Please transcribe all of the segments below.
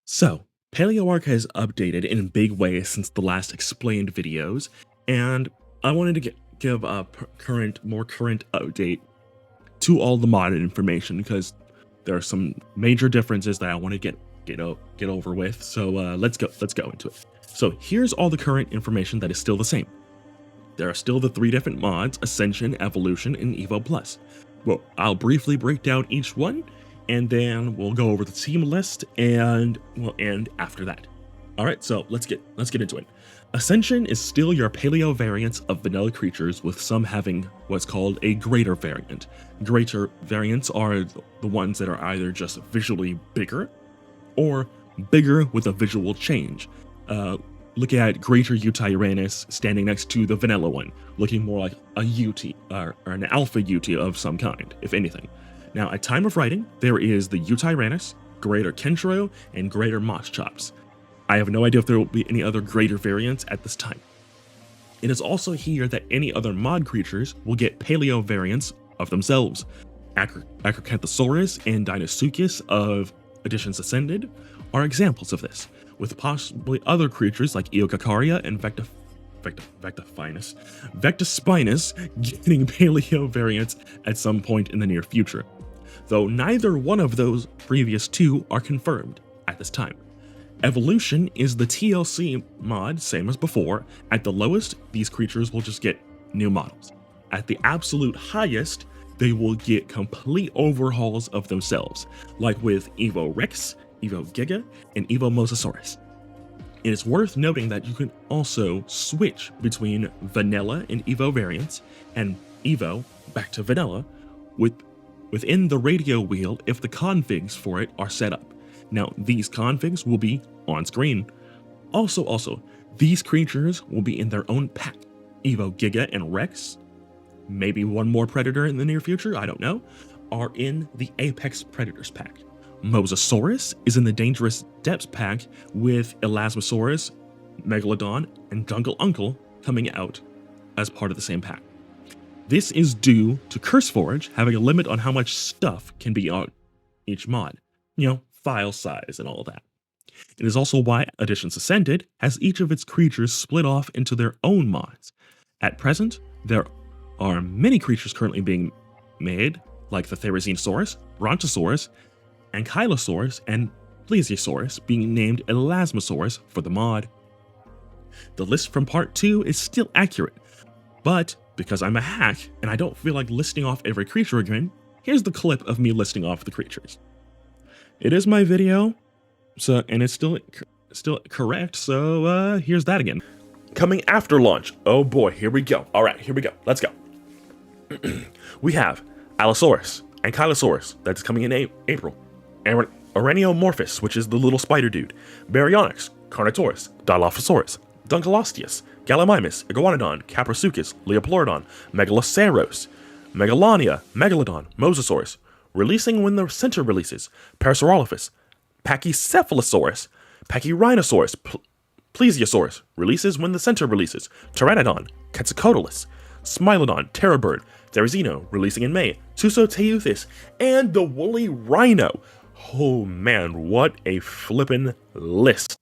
So, Paleo Ark has updated in big ways since the last explained videos, and I wanted to give a more current update to all the modded information because there are some major differences that I want to get over with. So let's go into it. So here's all the current information that is still the same. There are still the 3 different mods: Ascension, Evolution, and Evo Plus. Well, I'll briefly break down each one, and then we'll go over the team list, and we'll end after that. All right, so let's get into it. Ascension is still your paleo variants of vanilla creatures, with some having what's called a greater variant. Greater variants are the ones that are either just visually bigger or bigger with a visual change. Look at Greater Uranus standing next to the vanilla one, looking more like a UT or an alpha UT of some kind, if anything. Now, at time of writing, there is the Uranus, Greater Kenshiro, and Greater Moschops. I have no idea if there will be any other greater variants at this time. It is also here that any other mod creatures will get paleo variants of themselves. Acrocanthosaurus and Deinosuchus of Editions Ascended are examples of this, with possibly other creatures like Eocacaria and Vectospinus getting paleo variants at some point in the near future, though neither one of those previous 2 are confirmed at this time. Evolution is the TLC mod, same as before. At the lowest, these creatures will just get new models. At the absolute highest, they will get complete overhauls of themselves, like with Evo Rex, Evo Giga, and Evo Mosasaurus. It is worth noting that you can also switch between vanilla and Evo variants, and Evo back to vanilla within the radio wheel if the configs for it are set up. Now, these configs will be on screen. Also, these creatures will be in their own pack. Evo Giga and Rex, maybe one more Predator in the near future, I don't know, are in the Apex Predators pack. Mosasaurus is in the Dangerous Depths pack, with Elasmosaurus, Megalodon, and Jungle Uncle coming out as part of the same pack. This is due to CurseForge having a limit on how much stuff can be on each mod. You know, file size and all that. It is also why Editions Ascended has each of its creatures split off into their own mods. At present, there are many creatures currently being made, like the Therizinosaurus, Brontosaurus, Ankylosaurus, and Plesiosaurus being named Elasmosaurus for the mod. The list from part 2 is still accurate, but because I'm a hack and I don't feel like listing off every creature again, here's the clip of me listing off the creatures. It is my video, and it's still correct, so here's that again. Coming after launch. Oh boy, here we go. All right, here we go. Let's go. We have Allosaurus, Ankylosaurus, that's coming in April. Araneomorphus, which is the little spider dude. Baryonyx, Carnotaurus, Dilophosaurus, Dunkleosteus, Gallimimus, Iguanodon, Caprosuchus, Leopleurodon, Megaloceros, Megalania, Megalodon, Mosasaurus. Releasing when the center releases: Parasaurolophus, Pachycephalosaurus, Pachyrhinosaurus, Plesiosaurus. Releases when the center releases: Pteranodon, Quetzalcoatlus, Smilodon, Terrabird, Therizino, releasing in May, Tusoteuthis, and the woolly rhino. Oh man, what a flippin' list.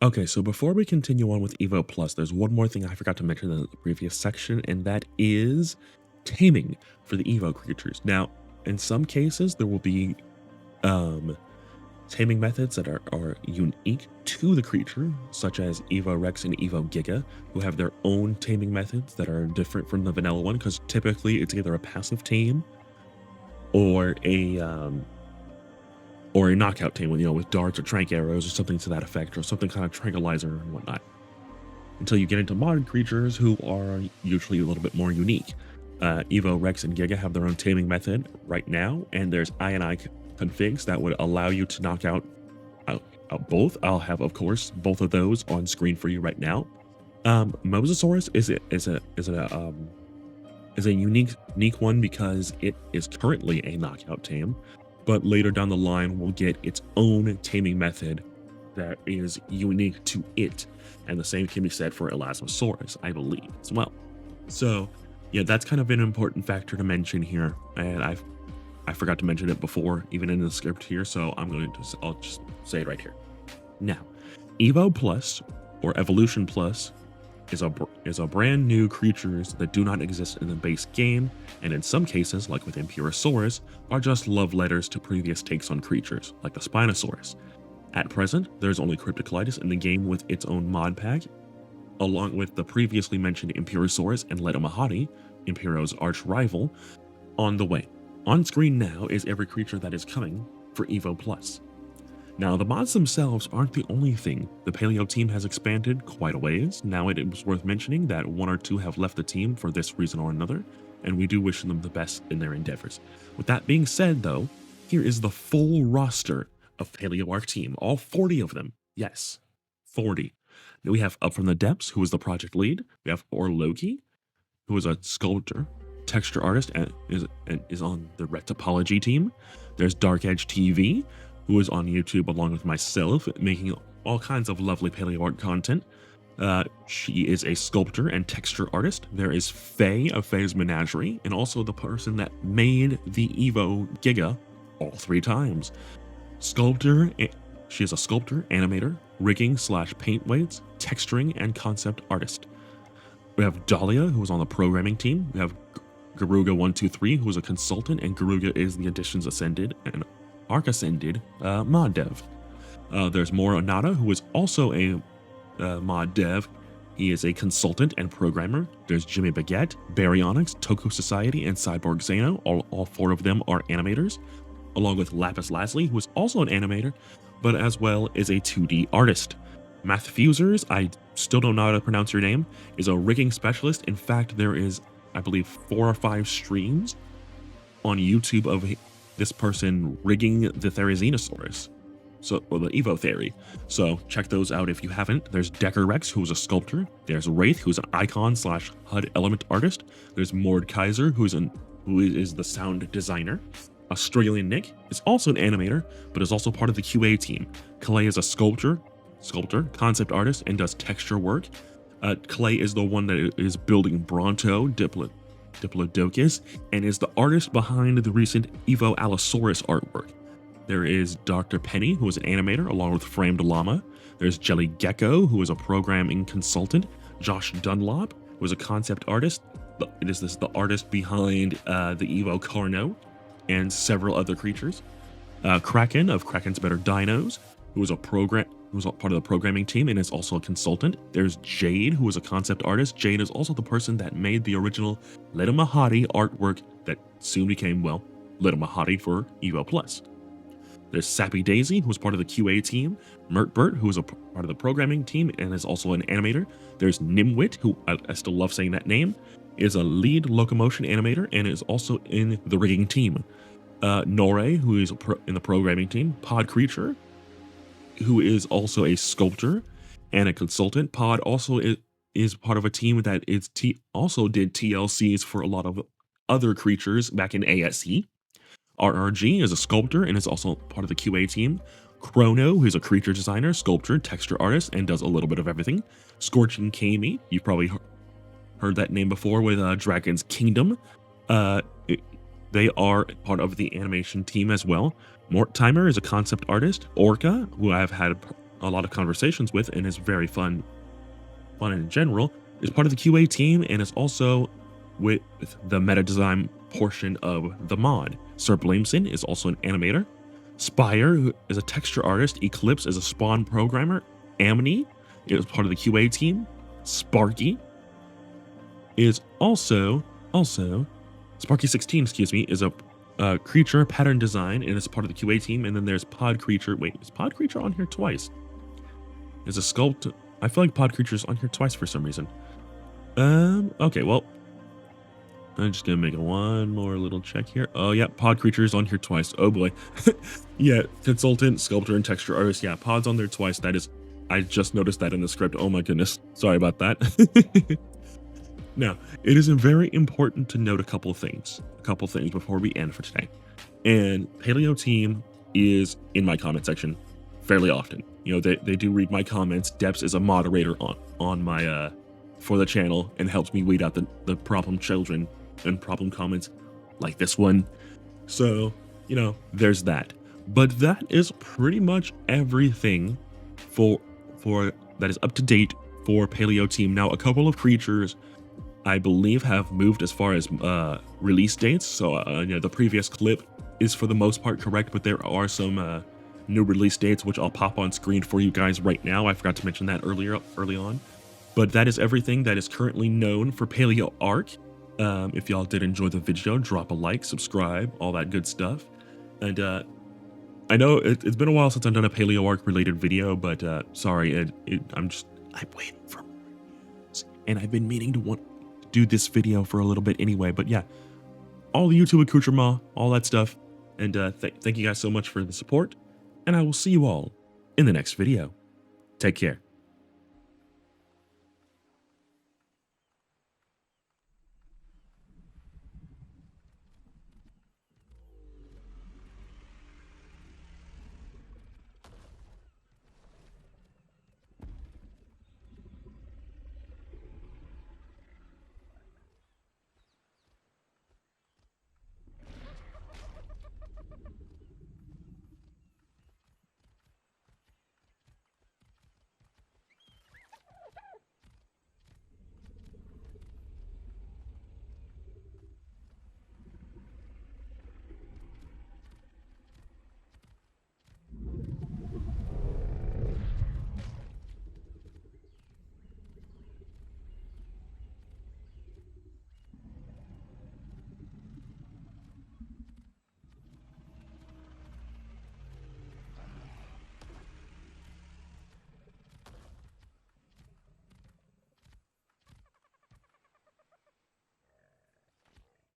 Okay, so before we continue on with Evo Plus, there's one more thing I forgot to mention in the previous section, and that is taming for the Evo creatures. Now, in some cases, there will be taming methods that are unique to the creature, such as Evo Rex and Evo Giga, who have their own taming methods that are different from the vanilla one, because typically it's either a passive tame or a knockout tame with darts or trank arrows or something to that effect, or something kind of tranquilizer and whatnot. Until you get into modern creatures who are usually a little bit more unique. Evo Rex and Giga have their own taming method right now, and there's I configs that would allow you to knock out both. I'll have, of course, both of those on screen for you right now. Mosasaurus is a unique one because it is currently a knockout tame, but later down the line will get its own taming method that is unique to it, and the same can be said for Elasmosaurus, I believe, as well. So yeah, that's kind of an important factor to mention here, and I forgot to mention it before, even in the script here, so I'll just say it right here. Now, Evo Plus or Evolution Plus is a brand new creatures that do not exist in the base game, and in some cases, like with Impurosaurus, are just love letters to previous takes on creatures, like the Spinosaurus. At present, there's only Cryptocolidus in the game with its own mod pack, along with the previously mentioned Impurosaurus and Letomahadi, Impuro's arch rival, on the way. On screen now is every creature that is coming for Evo Plus. Now, the mods themselves aren't the only thing. The Paleo team has expanded quite a ways. Now it is worth mentioning that one or two have left the team for this reason or another, and we do wish them the best in their endeavors. With that being said, though, here is the full roster of Paleo Ark team, all 40 of them. Yes, 40. Now we have Up From the Depths, who is the project lead. We have Orloki, who is a sculptor, texture artist, and is on the Retopology team. There's Dark Edge TV, who is on YouTube along with myself, making all kinds of lovely Paleo Ark content. She is a sculptor and texture artist. There is Faye of Faye's Menagerie, and also the person that made the Evo Giga all 3 times. She is a sculptor, animator, rigging / paint weights, texturing, and concept artist. We have Dahlia, who is on the programming team. We have Garuga123, who is a consultant, and Garuga is the Editions Ascended and Ark Ascended mod dev. There's Moro Nada, who is also a mod dev. He is a consultant and programmer. There's Jimmy Baguette, Baryonyx, Toku Society, and Cyborg Zeno. All 4 of them are animators, along with Lapis Lazuli, who is also an animator, but as well is a 2D artist. Mathfusers, I still don't know how to pronounce your name, is a rigging specialist. In fact, there is, I believe, 4 or 5 streams on YouTube of this person rigging the Therizinosaurus, or the Evo Theory. So check those out if you haven't. There's Decker Rex, who's a sculptor. There's Wraith, who's an icon / HUD element artist. There's Mord Kaiser, who is the sound designer. Australian Nick is also an animator, but is also part of the QA team. Clay is a sculptor, concept artist, and does texture work. Clay is the one that is building Bronto, Diplodocus, and is the artist behind the recent Evo Allosaurus artwork. There is Dr. Penny, who is an animator, along with Framed Llama. There's Jelly Gecko, who is a programming consultant. Josh Dunlop, who is a concept artist. The artist behind the Evo Carno and several other creatures. Kraken of Kraken's Better Dinos, who is part of the programming team and is also a consultant. There's Jade, who is a concept artist. Jade is also the person that made the original Letomahadi artwork that soon became, well, Letomahadi for Evo Plus. There's Sappy Daisy, who's part of the QA team. Mertbert, who is a part of the programming team and is also an animator. There's Nimwit, who I still love saying that name, is a lead locomotion animator and is also in the rigging team. Nore, who is in the programming team. Pod Creature, who is also a sculptor and a consultant. Pod also is part of a team that also did TLCs for a lot of other creatures back in ASE. RRG is a sculptor and is also part of the QA team. Chrono, who's a creature designer, sculptor, texture artist, and does a little bit of everything. Scorching Kami, you've probably heard that name before with Dragon's Kingdom. They are part of the animation team as well. Mort Timer is a concept artist. Orca, who I've had a lot of conversations with and is very fun in general, is part of the QA team and is also with the meta design portion of the mod. Sir Blameson is also an animator. Spire, who is a texture artist. Eclipse is a spawn programmer. Amity is part of the QA team. Sparky is also Sparky16, excuse me, is a creature pattern design and is part of the QA team. And then there's Pod Creature. Wait, is Pod Creature on here twice? Is a sculpt. I feel like Pod Creature is on here twice for some reason. Okay, well, I'm just gonna make one more little check here. Oh yeah, Pod Creature is on here twice. Oh boy. Yeah, consultant, sculptor, and texture artist. Yeah, Pod's on there twice. That is, I just noticed that in the script. Oh my goodness. Sorry about that. Now, it is very important to note a couple things before we end for today. And Paleo team is in my comment section fairly often. You know, they do read my comments. Deps is a moderator on my for the channel and helps me weed out the problem children and problem comments like this one. So, you know, there's that. But that is pretty much everything for that is up to date for Paleo Team. Now, a couple of creatures I believe have moved as far as release dates. So the previous clip is for the most part correct, but there are some new release dates which I'll pop on screen for you guys right now. I forgot to mention that early on. But that is everything that is currently known for Paleo Ark. If y'all did enjoy the video, drop a like, subscribe, all that good stuff. And I know it's been a while since I've done a Paleo Ark related video, but sorry, I'm waiting for more news, and I've been meaning to do this video for a little bit anyway. But yeah, all the YouTube accoutrement, all that stuff, and thank you guys so much for the support, and I will see you all in the next video. Take care.